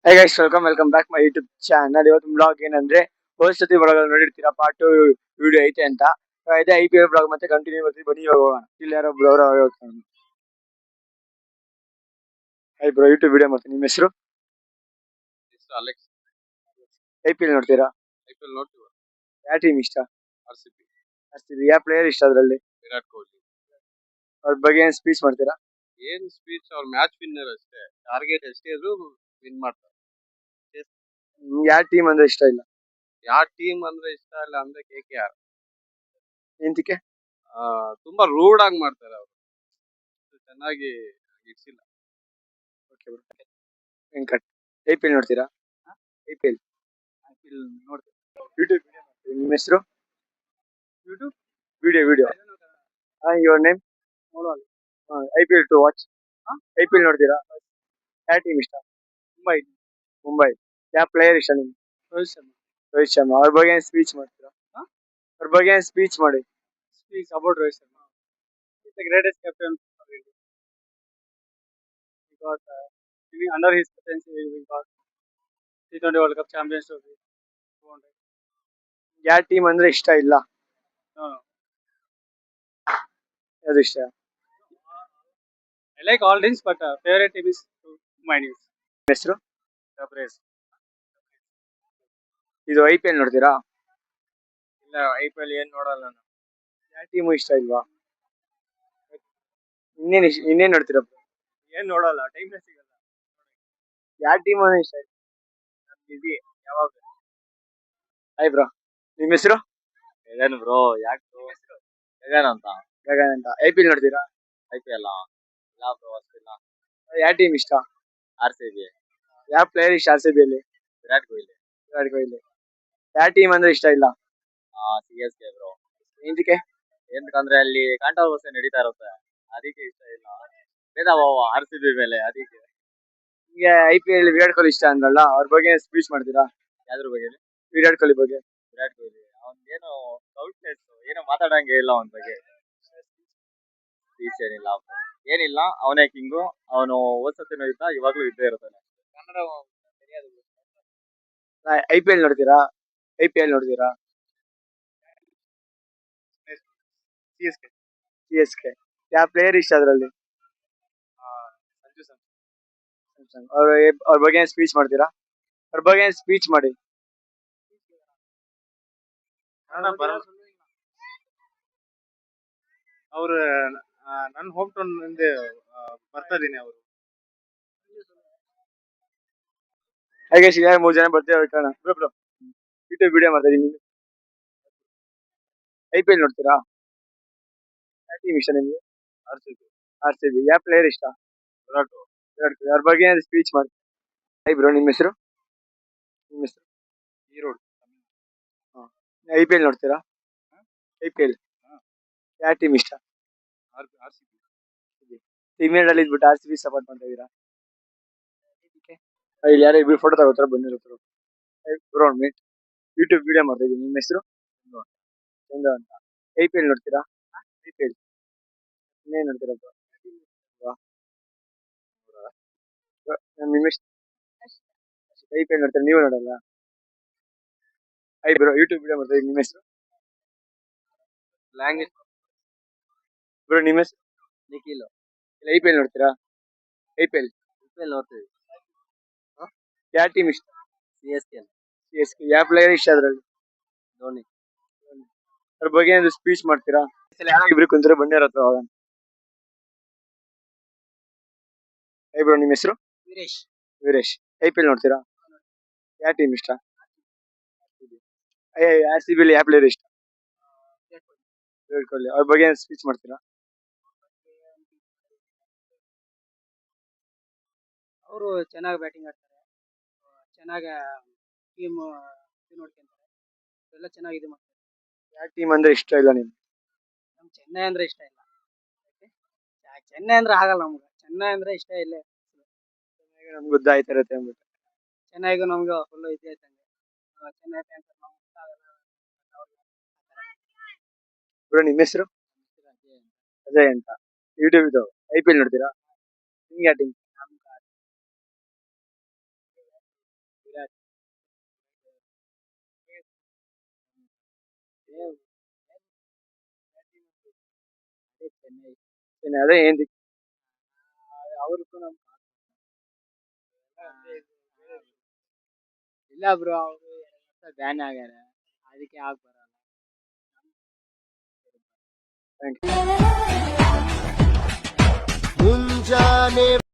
High guys welcome back my YouTube channel. ಇವತ್ತು blog ಏನಂದ್ರೆ ಹೋದ ಸತಿ ಬ್ಲಾಗ್ ನೋಡಿರ್ತೀರಾ ಪಾರ್ಟ್ 2 ವಿಡಿಯೋ ಐತೆ ಅಂತ. ಇದೇ IPL ಬ್ಲಾಗ್ ಮತ್ತೆ ಕಂಟಿನ್ಯೂ ಬರ್ತೀವಿ, ಬನ್ನಿ ಇವಾಗ ಹೋಗೋಣ. ಇಲ್ಲಿ ಯಾರೋ ಬ್ಲೋರ್ ಹೇಳ್ತಾನೆ. ಹೈ ಬ್ರೋ, ಯೂಟ್ಯೂಬ್ ವಿಡಿಯೋ ಮಾಡ್ತೀನಿ. ನಿಮ್ಮ ಹೆಸರು? ಹೆಸರು ಅಲೆಕ್ಸ್. IPL ನೋಡ್ತೀರಾ? ಐಪಿಎಲ್ ನೋಡ್ತೀವಿ. ಯಾವ ಟೀಮ್ ಇಷ್ಟ? RCB. RCB. ಯಾವ ಪ್ಲೇಯರ್ ಇಷ್ಟ ಅದರಲ್ಲಿ? ವಿರಾಟ್ ಕೊಹ್ಲಿ. ಅವ್ರ ಬಗ್ಗೆ ಏನ್ ಸ್ಪೀಚ್ ಮಾಡ್ತೀರಾ? ಏನ್ ಸ್ಪೀಚ್, ಅವ್ರ ಮ್ಯಾಚ್ ವಿನ್ನರ್ ಅಷ್ಟೇ. ಟಾರ್ಗೆಟ್ ಎಷ್ಟೇ ಇದ್ರು ವಿನ್ ಮಾಡ್ತಾರೆ. ಯಾವ ಟೀಮ್ ಅಂದ್ರೆ ಇಷ್ಟ ಇಲ್ಲ? ಯಾವ ಟೀಮ್ ಅಂದ್ರೆ ಇಷ್ಟ ಇಲ್ಲ ಅಂದ್ರೆ KKR. ಎಂತಕ್ಕೆ? ತುಂಬಾ ರೂಡ್ ಆಗಿ ಮಾಡ್ತಾರೆ ಅವರು, ಚೆನ್ನಾಗಿ ಇಡ್ಸಿಲ್ಲ. Okay bro, Venkat. IPL ನೋಡ್ತೀರಾ? IPL ನೋಡ್ತೀವಿ. ಯೂಟ್ಯೂಬ್ ವಿಡಿಯೋ ಮಾಡ್ತೀವಿ. ನಿಮ್ಮ ಹೆಸರು? YouTube video. Your name? IPL to watch. IPL ನೋಡ್ತೀರಾ? ಯಾವ ಟೀಮ್ ಇಷ್ಟ? ಮುಂಬೈ. ಯಾವ ಪ್ಲೇಯರ್ ಇಷ್ಟ ನಿಮ್ಗೆ? ರೋಹಿತ್ ಶರ್ಮಾ. ಅವ್ರ ಬಗ್ಗೆ ಏನ್ ಸ್ಪೀಚ್ ಮಾಡ್ತೀರಾ? ಅವ್ರ ಬಗ್ಗೆ ಏನ್ ಸ್ಪೀಚ್ ಮಾಡಿ? Speaks about Rohit Sharma. He's the greatest captain for India. We got under his captaincy we got T20 World Cup Champions Trophy. ಯಾವ ಟೀಮ್ ಅಂದ್ರೆ ಇಷ್ಟ ಇಲ್ಲ? No, no. ಯಾವ್ದು ಇಷ್ಟ? I like all teams, but favorite team is Mumbai Indians. ಹೆಸರು? Tabrez. ಇದು IPL ನೋಡ್ತೀರಾ? ಇಲ್ಲ, IPL ಏನ್ ನೋಡಲ್ಲ ನಾನು. ಯಾವ ಟೀಮು ಇಷ್ಟ ಇಲ್ವಾ? ಇನ್ನೇನ್ ನೋಡ್ತೀರಾ? ಏನ್ ನೋಡಲ್ಲ, ಟೈಮ್ ಸಿಗಲ್ಲ. ಯಾವ ಟೀಮ್ ಅಂದ್ರೆ ಇಷ್ಟ ಇಲ್ಲ? ಬಿಸಿ ಯಾವಾಗ. ಹಾಯ್ ಬ್ರೋ, ನಿಮ್ ಹೆಸರು? ಗಗನ್ ಬ್ರೋ. ಯಾಕೆ ಗಗನ್ ಅಂತ? ಗಗನ್ ಅಂತ. IPL ನೋಡ್ತೀರಾ? IPL ಇಲ್ಲ ಬ್ರೋ, ಅಷ್ಟಿಲ್ಲ. ಯಾವ ಟೀಮ್ ಇಷ್ಟ? RCB. ಯಾವ ಪ್ಲೇಯರ್ ಇಷ್ಟ RCB ಅಲ್ಲಿ? ವಿರಾಟ್ ಕೊಹ್ಲಿ. ವಿರಾಟ್ ಕೊಹ್ಲಿ. ಯಾವ ಟೀಮ್ ಅಂದ್ರೆ ಇಷ್ಟ ಇಲ್ಲ? CSK bro. ಎಂತಕ್ಕೆ? ಏನಕ್ಕಂದ್ರೆ ಅಲ್ಲಿ ಕಾಂಟ್ರವರ್ಸಿ ನಡೀತಾ ಇರುತ್ತೆ, ಅದಕ್ಕೆ ಇಷ್ಟ ಇಲ್ಲ. ಭೇದ ಭಾವ RCB ಮೇಲೆ, ಅದಕ್ಕೆ. ನಿಮ್ಗೆ IPL ವಿರಾಟ್ ಕೊಹ್ಲಿ ಇಷ್ಟ ಅಂದ್ರಲ್ಲ, ಅವ್ರ ಬಗ್ಗೆ ಸ್ಪೀಚ್ ಮಾಡ್ತೀರಾ? ಯಾವ್ದ್ರ ಬಗ್ಗೆ? ವಿರಾಟ್ ಕೊಹ್ಲಿ ಬಗ್ಗೆ. ವಿರಾಟ್ ಕೊಹ್ಲಿ ಅವನ್ಗೇನು ಡೌಟ್ಲೆಸ್, ಏನೋ ಮಾತಾಡಂಗೆ ಇಲ್ಲ ಅವನ ಬಗ್ಗೆ. ಸ್ಪೀಚ್ ಏನಿಲ್ಲ bro. ಏನಿಲ್ಲ, ಅವನೇ ಕಿಂಗು. ಅವನು ಓದ್ಸತಿನೂ ಇದ್ದ, ಇವಾಗ್ಲೂ ಇದ್ದೇ ಇರ್ತಾನೆ. ಕನ್ನಡ IPL ನೋಡ್ತೀರಾ? IPL ನೋಡ್ತೀರಾ? CSK. CSK. ಯಾವ ಪ್ಲೇಯರ್ ಇಷ್ಟ ಅದರಲ್ಲಿ? ಸಂಜು ಸ್ಯಾಮ್ಸಂಗ್. ಅವ್ರ ಬಗ್ಗೆ ಏನ್ ಸ್ಪೀಚ್ ಮಾಡ್ತೀರಾ? ಅವ್ರ ಬಗ್ಗೆ ಏನ್ ಸ್ಪೀಚ್ ಮಾಡಿ? ಅವ್ರ ನನ್ನ ಹೋಮ್ ಟೌನ್ ಇಂದ ಬರ್ತಾ ಇದೀನಿ. ಅವರು ಹಾಗೆ ಯಾರು 3 ಜನ ಬರ್ತೀವಿ ಕಾರಣ ಬ್ರೋ. ಯೂಟ್ಯೂಬ್ ವಿಡಿಯೋ ಮಾಡ್ತಾ ಇದೀನಿ. IPL ನೋಡ್ತೀರಾ? ಯಾವ ಟೀಮ್ ಇಷ್ಟ ನಿಮ್ಗೆ? RCB. ಯಾವ ಪ್ಲೇಯರ್ ಇಷ್ಟ? ವಿರಾಟ್. ವಿರಾಟ್ ಕೊಹ್ಲಿ. ಅವ್ರ ಬಗ್ಗೆ ಏನ್ ಸ್ಪೀಚ್ ಮಾಡಿ? ಹೈ ಬ್ರೋ, ನಿಮ್ಮ ಹೆಸರು? ನಿಮ್ಮ ಹೆಸರು? ಈರೋಡ್. IPL ನೋಡ್ತೀರಾ? IPL ಯಾವ ಟೀಮ್ ಇಷ್ಟ? RCB. ಇಂಗ್ಲೆಂಡ್ ಅಲ್ಲಿ ಇದ್ಬಿಟ್ಟು RCB ಸಪೋರ್ಟ್ ಮಾಡ್ತಾ ಇದೀರಾ? ಇಲ್ಲಿ ಯಾರೋ ಇಬ್ರು ಫೋಟೋ ತಗೋತಾರ, ಬಂದಿರೋ ಬ್ರೋ. ಯೂಟ್ಯೂಬ್ ವಿಡಿಯೋ ಮಾಡ್ತಾ ಇದೀನಿ. ನಿಮ್ಮ ಹೆಸರು? ಚಂದು ಅಂತ. IPL ನೋಡ್ತೀರಾ? IPL ಇನ್ನೇನ್ ನೋಡ್ತೀರಾ ಬ್ರೋ? ನಿಮ್ಮ ಹೆಸರು? IPL ನೋಡ್ತೀರಾ? ನೀವು ನೋಡಲ್ಲ? ಬ್ರೋ, ಯೂಟ್ಯೂಬ್ ವಿಡಿಯೋ ಮಾಡ್ತಾ ಇದೀನಿ. ನಿಮ್ಮ ಹೆಸರು? ಲ್ಯಾಂಗ್ವೇಜ್. ಬ್ರೋ, ನಿಮ್ಮ ಹೆಸರು? ನಿಖಿಲ್. IPL ನೋಡ್ತೀರಾ? IPL ನೋಡ್ತೀವಿ. ಯಾವ ಟೀಮ್ ಇಷ್ಟ? CSK. CSK. ಯಾವ ಪ್ಲೇಯರ್ ಇಷ್ಟ ಅದ್ರಲ್ಲಿ? ಧೋನಿ. ಅದ್ರ ಬಗ್ಗೆ ಏನಾದ್ರು ಸ್ಪೀಚ್ ಮಾಡ್ತೀರಾ? ಯಾರೋ ಇಬ್ರು ಕುಂತಾರೆ, ಬಂದಿರ ಹತ್ರ ಹೋಗೋಣ. ಬ್ರೋ, ನಿಮ್ಮ ಹೆಸರು? ವೀರೇಶ್. IPL ನೋಡ್ತೀರಾ? ಯಾವ ಟೀಮ್ ಇಷ್ಟ? RCB ಅಲ್ಲಿ ಯಾವ ಪ್ಲೇಯರ್ ಇಷ್ಟ? ವಿರಾಟ್ ಕೊಹ್ಲಿ. ಅವ್ರ ಬಗ್ಗೆ ಏನ್ ಸ್ಪೀಚ್ ಮಾಡ್ತೀರಾ? ಅವರು ಚೆನ್ನಾಗಿ ಬ್ಯಾಟಿಂಗ್ ಆಡ್ತಾರೆ, ಚೆನ್ನಾಗಿ ಟೀಮ್ ನೋಡ್ಕೊಂತಾರೆ, ಎಲ್ಲ ಚೆನ್ನಾಗಿ ಇದು ಮಾಡ್ತಾರೆ. ಯಾವ ಟೀಮ್ ಅಂದ್ರೆ ಇಷ್ಟ ಇಲ್ಲ ನಿಮ್ಗೆ? ನಮ್ಗೆ ಚೆನ್ನೈ ಅಂದ್ರೆ ಇಷ್ಟ ಇಲ್ಲ. ಚೆನ್ನೈ ಅಂದ್ರೆ ಆಗಲ್ಲ ನಮ್ಗೆ. ಚೆನ್ನೈ ಅಂದ್ರೆ ಇಷ್ಟ ಇಲ್ಲ. ನಮ್ಗೆ ಗುದ್ದ ಆಯ್ತಾ ಇರುತ್ತೆ ಅಂದ್ಬಿಟ್ಟು. ಚೆನ್ನೈಗೂ ನಮ್ಗೆ ಫುಲ್ ಇದೆ ಐತಂಗೆ. ಚೆನ್ನೈ ಫ್ಯಾನ್ಸ್ ಬ್ರೋ, ನಿಮ್ಮ ಹೆಸರು? ಅಜಯ್ ಅಂತ. ಯೂಟ್ಯೂಬ್ ಇದು IPL ನೋಡ್ತೀರಾ? ನಿಮ್ಗೆ ಯಾವ ಟೀಮ್? ಚೆನ್ನೈ. ಚೆನ್ನೈ ಅದೇ ఏంది ಅವ್ರಿಗೂ ನಮ್ ಇಲ್ಲ ಬ್ರೋ, ಅವರು 2 ವರ್ಷ ಬ್ಯಾನ್ ಆಗ್ಯಾರ, ಅದಕ್ಕೆ ಆಗ್ ಬರಲ್ಲ. Thank you.